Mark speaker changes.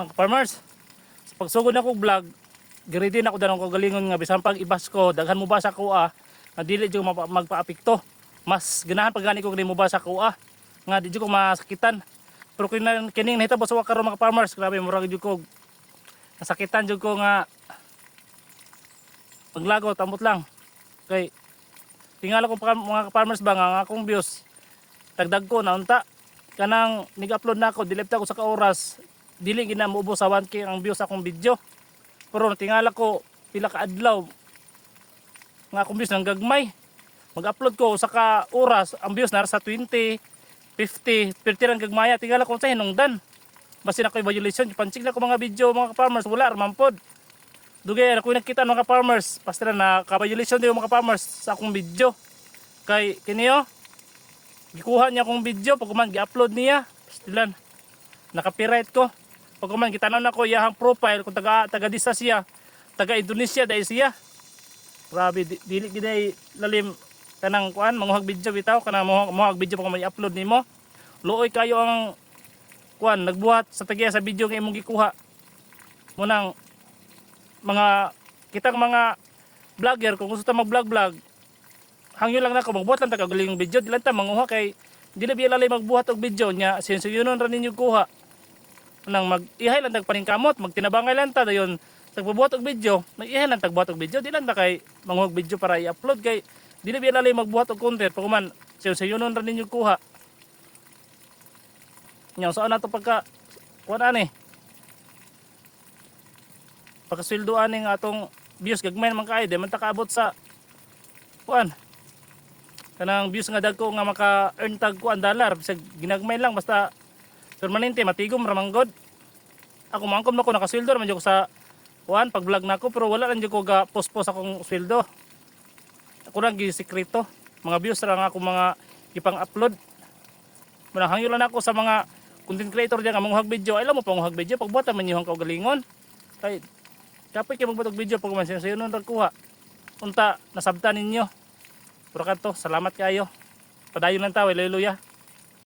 Speaker 1: Mga farmers, sa pagsugod na kong vlog, gari din ako danong kagalingon nga bisan pag ibas ko, daghan mo ba sa kuha, nga dili dyo magpaapekto. Mas ganahan pag gani ko gani mo ba sa kuha, nga di dyo ko masakitan. Pero kining nahitabo sa karon mga farmers, grabe murag dyo ko nasakitan dyo ko nga paglago, tambot lang. Kay tingala ko pa mga farmers ba nga akong views, tagdag ko na unta. Kanang nag-upload na ako, dilipta ko sa ka-oras, dili gina maubos sa 1K ang views sa akong video. Pero tingala ko pila ka adlaw nga akong views nang gagmay. Mag-upload ko sa ka-oras, ang views na sa 20, 50, 30 lang gagmaya. Tingala ko sa hinungdan. Basin ako evaluation, pansig na ko mga video mga farmers, wala raman pod. Dugay ako nakita mga farmers, pastira na ka-evaluation din mga farmers sa akong video. Kay kiniyo gikuha niya akong video pag man gi-upload niya, pastilan. Naka-copyright ko. Pag man gitanan ako iyang profile kung taga disa siya, taga Indonesia dai siya. Grabe dili gid lalim kanang kuan manguhag video bitaw kanang manguhag video pag may upload nimo. Luoy kayo ang kuan nagbuhat sa tagiya sa video nga imong gikuha. Munang mga kitang mga vlogger kung gusto ta mag-vlog, hangyo lang nako magbuhat lang ta kagaling video, di lang ta manguha kay dili biya lalay magbuhat og video nya sensuyonon ra ninyo kuha. Nang mag-ihay lang tagpaningkamot, magtinabangay lang ta dayon tagbubuhat og video, nag-ihay lang tagbuhat og video, di lang ta kay manguhag video para i-upload kay dili biya lalay magbuhat og content pag man sensuyonon ra ninyo kuha. Nya saan nato pagka kuan ani? Pagkasweldo aning atong views gagmay man kay di man ta kaabot sa kuan. Kanang views nga dagko nga maka-earn tag kuan dollar bisag ginagmay lang basta permanente matigom ra man god. Ako mangkom na ko nakasweldo man jud ko sa kuan pag vlog nako pero wala lang jud ko ga post-post akong sweldo. Ako lang gi sekreto. Mga views ra nga ako mga ipang-upload. Manahangyo lang ako sa mga content creator diyan nga manguhag video. Ay mo panguhag video pagbuhat man yung kaugalingon. Kay kapay kay magbuhat og video pag man sayo nun ra kuha. Unta nasabtan ninyo. Pero kanto, salamat kayo. Padayon lang ta, haleluya.